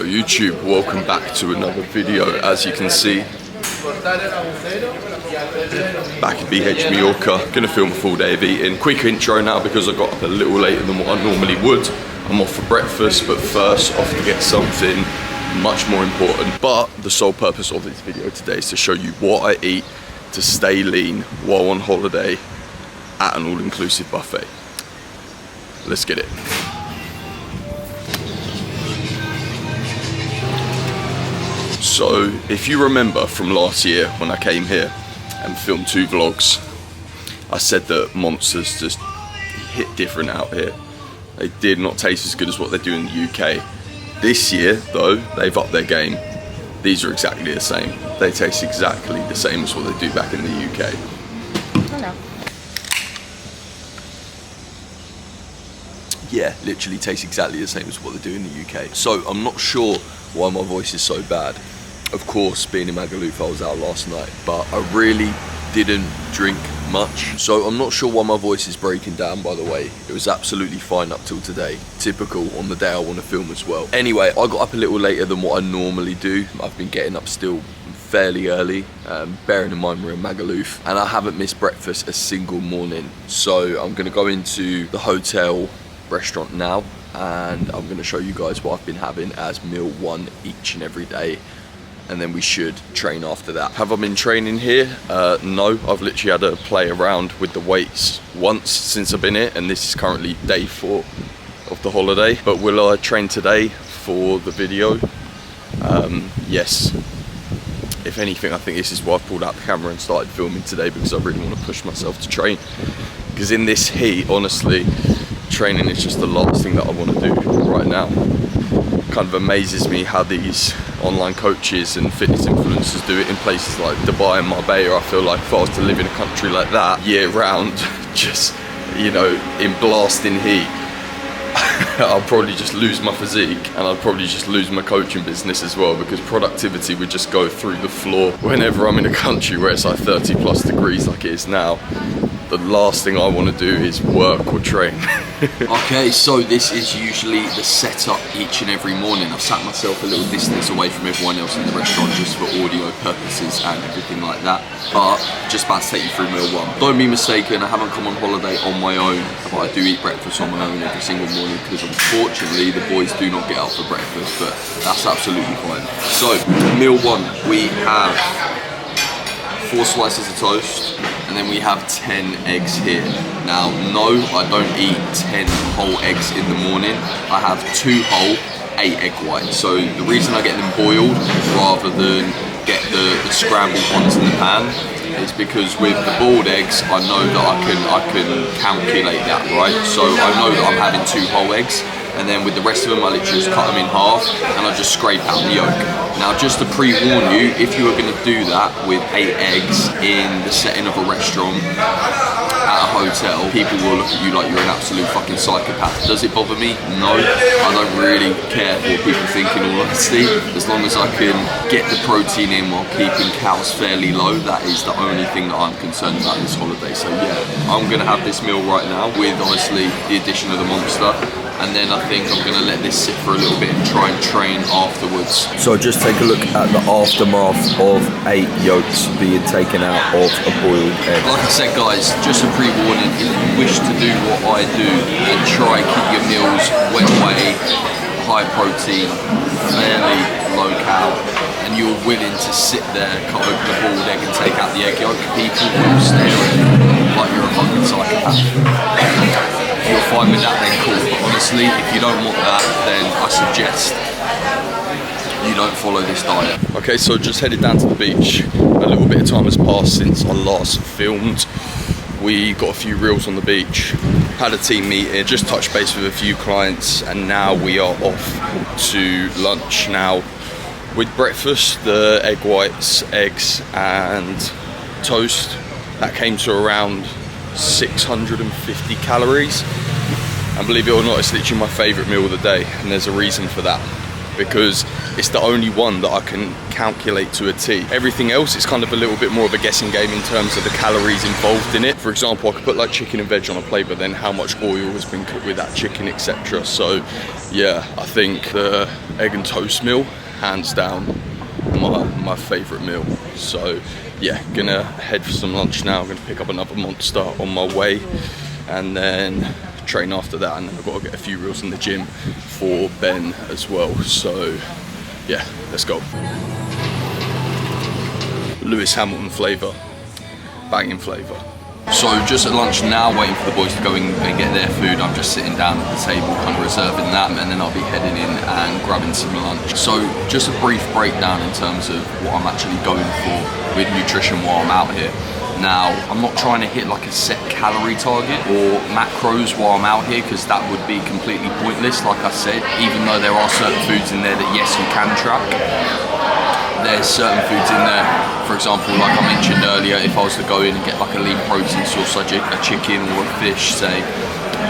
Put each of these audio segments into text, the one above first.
YouTube, welcome back to another video. As you can see, back in BH Mallorca, gonna film a full day of eating. Quick intro now because I got up a little later than what I normally would. I'm off for breakfast, but first off to get something much more important. But the sole purpose of this video today is to show you what I eat to stay lean while on holiday at an all-inclusive buffet. Let's get it. So if you remember from last year when I came here and filmed 2 vlogs, I said that monsters just hit different out here. They did not taste as good as what they do in the UK. This year though, they've upped their game. These are exactly the same. They taste exactly the same as what they do back in the UK. Hello. Yeah, literally tastes exactly the same as what they do in the UK. So I'm not sure why my voice is so bad. Of course, being in Magaluf, I was out last night, but I really didn't drink much. So I'm not sure why my voice is breaking down, by the way. It was absolutely fine up till today. Typical on the day I want to film as well. Anyway, I got up a little later than what I normally do. I've been getting up still fairly early, bearing in mind we're in Magaluf, and I haven't missed breakfast a single morning. So I'm gonna go into the hotel restaurant now, and I'm gonna show you guys what I've been having as meal 1 each and every day. And then we should train after that. Have I been training here? No, I've literally had to play around with the weights once since I've been here, and this is currently day 4 of the holiday. But will I train today for the video? Yes. If anything, I think this is why I pulled out the camera and started filming today, because I really want to push myself to train. Because in this heat, honestly, training is just the last thing that I want to do right now. Kind of amazes me how these online coaches and fitness influencers do it in places like Dubai and Marbella. I feel like if I was to live in a country like that year round, just, you know, in blasting heat, I'll probably just lose my physique, and I'd probably just lose my coaching business as well, because productivity would just go through the floor. Whenever I'm in a country where it's like 30+ degrees like it is now, the last thing I want to do is work or train. Okay, so this is usually the setup each and every morning. I've sat myself a little distance away from everyone else in the restaurant just for audio purposes and everything like that. But just about to take you through meal 1. Don't be mistaken, I haven't come on holiday on my own, but I do eat breakfast on my own every single morning, because unfortunately the boys do not get up for breakfast, but that's absolutely fine. So, meal 1, we have 4 slices of toast, and then we have 10 eggs here. Now, no, I don't eat 10 whole eggs in the morning. I have 2 whole, 8 egg whites. So the reason I get them boiled rather than get the scrambled ones in the pan is because with the boiled eggs, I know that I can calculate that, right? So I know that I'm having 2 whole eggs, and then with the rest of them, I literally just cut them in half, and I just scrape out the yolk. Now, just to pre-warn you, if you are going to do that with 8 eggs in the setting of a restaurant at a hotel, people will look at you like you're an absolute fucking psychopath. Does it bother me? No, I don't really care what people think, in all honesty. As long as I can get the protein in while keeping calories fairly low, that is the only thing that I'm concerned about this holiday. So yeah, I'm going to have this meal right now with obviously the addition of the Monster. And then I think I'm going to let this sit for a little bit and try and train afterwards. So just take a look at the aftermath of 8 yolks being taken out of a boiled egg. Like I said, guys, just a pre-warning, if you wish to do what I do and try and keep your meals wet whey, high protein, fairly low cal, and you're willing to sit there, cut open the boiled egg and take out the egg yolk, people will stare at you like you're a fucking psychopath. If you're fine with that, then cool. But honestly, if you don't want that, then I suggest you don't follow this diet. Okay, so just headed down to the beach. A little bit of time has passed since I last filmed. We got a few reels on the beach, had a team meeting, just touched base with a few clients, and now we are off to lunch. Now, with breakfast, the egg whites, eggs and toast, that came to around 650 calories, and believe it or not, it's literally my favourite meal of the day, and there's a reason for that. because it's the only one that I can calculate to a T. Everything else is kind of a little bit more of a guessing game in terms of the calories involved in it. For example, I could put like chicken and veg on a plate, but then how much oil has been cooked with that chicken, etc. So yeah, I think the egg and toast meal, hands down, my favourite meal. So yeah, gonna head for some lunch now. I'm gonna pick up another Monster on my way, and then train after that, and then I've got to get a few reels in the gym for Ben as well. So yeah, let's go. Lewis Hamilton flavour, banging flavour. So just at lunch now, waiting for the boys to go in and get their food. I'm just sitting down at the table, kind of reserving that, and then I'll be heading in and grabbing some lunch. So just a brief breakdown in terms of what I'm actually going for with nutrition while I'm out here. Now, I'm not trying to hit like a set calorie target or macros while I'm out here, because that would be completely pointless. Like I said, even though there are certain foods in there that yes, you can track, there's certain foods in there, for example, like I mentioned earlier, if I was to go in and get like a lean protein source, like a chicken or a fish, say,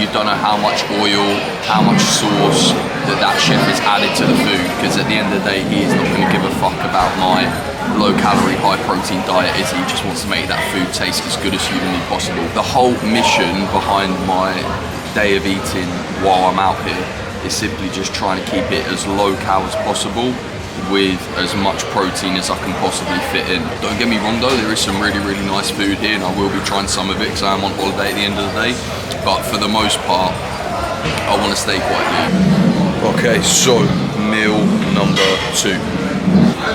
you don't know how much oil, how much sauce that chef has added to the food, because at the end of the day, he is not going to give a fuck about my low calorie, high protein diet, is he? He just wants to make that food taste as good as humanly possible. The whole mission behind my day of eating while I'm out here is simply just trying to keep it as low cal as possible, with as much protein as I can possibly fit in. Don't get me wrong though, there is some really, really nice food here, and I will be trying some of it because I am on holiday at the end of the day, but for the most part, I want to stay quite lean. Okay, so meal number 2.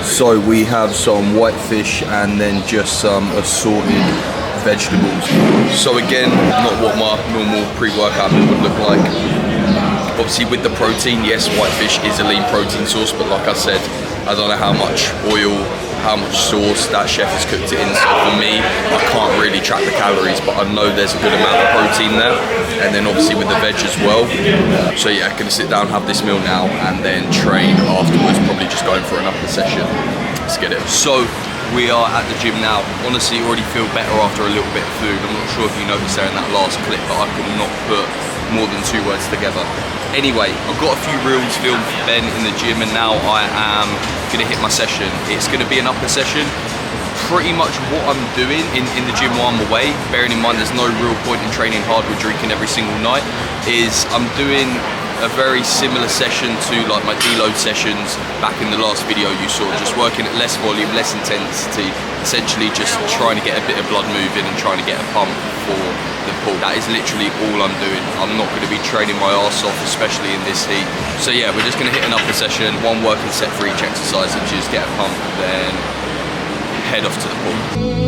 So we have some white fish and then just some assorted vegetables. So again, not what my normal pre-workout meal would look like. Obviously with the protein, yes, whitefish is a lean protein source, but like I said, I don't know how much oil, how much sauce that chef has cooked it in. So for me, I can't really track the calories, but I know there's a good amount of protein there. And then obviously with the veg as well. So yeah, gonna sit down, have this meal now, and then train afterwards, probably just going for an upper session. Let's get it. So we are at the gym now. Honestly, already feel better after a little bit of food. I'm not sure if you noticed there in that last clip, but I could not put more than 2 words together. Anyway, I've got a few reels filmed for Ben in the gym, and now I am gonna hit my session. It's gonna be an upper session. Pretty much what I'm doing in the gym while I'm away, bearing in mind there's no real point in training hard with drinking every single night, is I'm doing a very similar session to like my deload sessions back in the last video you saw, just working at less volume, less intensity, essentially just trying to get a bit of blood moving and trying to get a pump for the pull. That is literally all I'm doing. I'm not going to be training my arse off, especially in this heat. So yeah, we're just going to hit an upper session, 1 working set for each exercise, and just get a pump, then head off to the pool.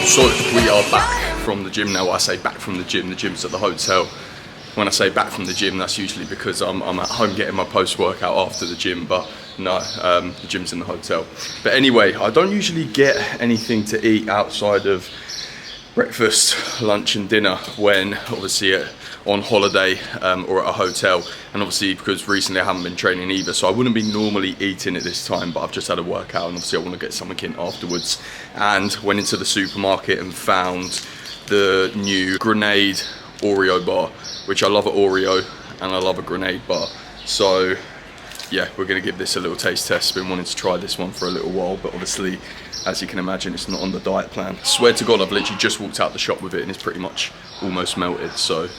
So we are back from the gym now. I say back from the gym's at the hotel. When I say back from the gym, that's usually because I'm at home getting my post-workout after the gym, but no, the gym's in the hotel. But anyway, I don't usually get anything to eat outside of breakfast, lunch and dinner when obviously on holiday or at a hotel, and obviously because recently I haven't been training either, so I wouldn't be normally eating at this time, but I've just had a workout and obviously I want to get something in afterwards, and went into the supermarket and found the new Grenade Oreo bar, which I love an Oreo and I love a Grenade bar. So yeah, we're gonna give this a little taste test. Been wanting to try this one for a little while, but obviously, as you can imagine, it's not on the diet plan. Swear to God, I've literally just walked out the shop with it and it's pretty much almost melted, so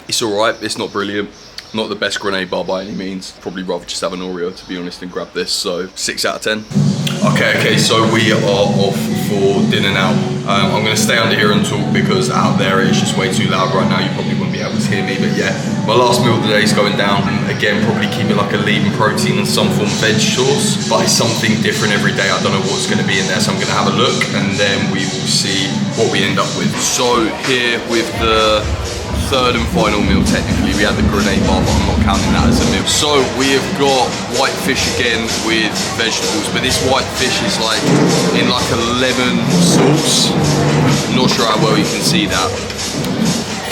It's alright, it's not brilliant. Not the best grenade bar by any means. Probably rather just have an Oreo, to be honest, and grab this. So 6 out of 10. Okay, so we are off for dinner now. I'm gonna stay under here and talk because out there it's just way too loud right now. You probably wouldn't be able to hear me, but yeah, my last meal of the day is going down. Again, probably keep it like a lean protein and some form of veg sauce, but it's something different every day. I don't know what's gonna be in there, so I'm gonna have a look and then we will see what we end up with. So here with the third and final meal, technically we had the grenade bar, but I'm not counting that as a meal. So we have got white fish again with vegetables, but this white fish is like in like a lemon sauce. Not sure how well you can see that,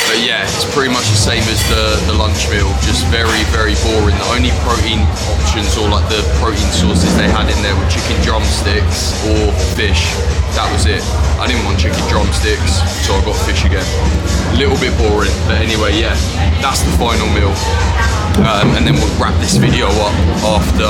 but yeah, it's pretty much the same as the lunch meal, just very, very boring. The only protein options, or like the protein sources they had in there, were chicken drumsticks or fish. That was it. I didn't want chicken drumsticks, so I got fish again. A little bit boring, but anyway, yeah, that's the final meal. And then we'll wrap this video up after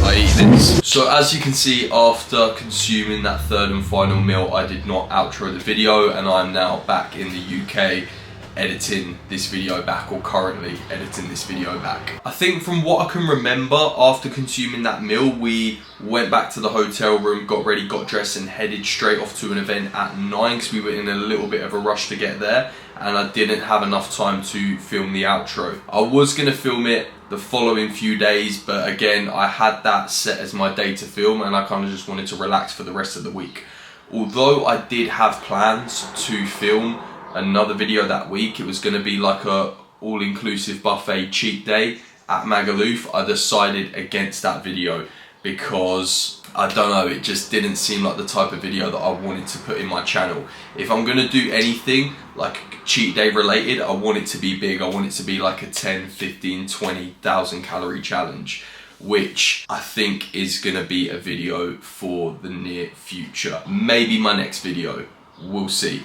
I eat this. So as you can see, after consuming that third and final meal, I did not outro the video, and I'm now back in the UK editing this video back, or currently editing this video back. I think from what I can remember, after consuming that meal, we went back to the hotel room, got ready, got dressed, and headed straight off to an event at 9 because we were in a little bit of a rush to get there, and I didn't have enough time to film the outro. I was gonna film it the following few days, but again, I had that set as my day to film, and I kind of just wanted to relax for the rest of the week. Although I did have plans to film another video that week, it was going to be like a all-inclusive buffet cheat day at Magaluf. I decided against that video because I don't know, it just didn't seem like the type of video that I wanted to put in my channel. If I'm going to do anything like cheat day related, I want it to be big. I want it to be like a 10, 15, 20,000 calorie challenge, which I think is going to be a video for the near future. Maybe my next video, we'll see.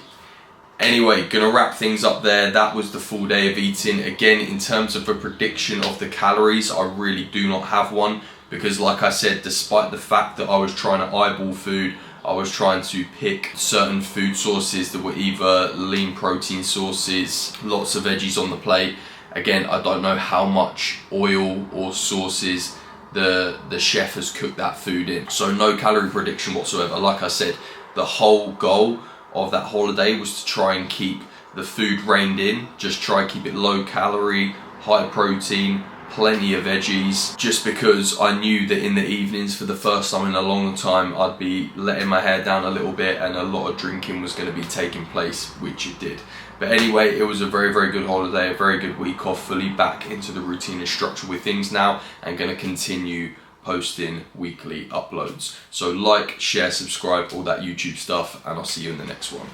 Anyway, gonna wrap things up there. That was the full day of eating. Again, in terms of a prediction of the calories, I really do not have one, because like I said, despite the fact that I was trying to eyeball food, I was trying to pick certain food sources that were either lean protein sources, lots of veggies on the plate. Again, I don't know how much oil or sauces the chef has cooked that food in. So no calorie prediction whatsoever. Like I said, the whole goal of that holiday was to try and keep the food reined in, just try and keep it low calorie, high protein, plenty of veggies, just because I knew that in the evenings, for the first time in a long time, I'd be letting my hair down a little bit and a lot of drinking was going to be taking place, which it did. But anyway, it was a very, very good holiday, a very good week off, fully back into the routine and structure with things now, and going to continue posting weekly uploads. So like, share, subscribe, all that YouTube stuff, and I'll see you in the next one.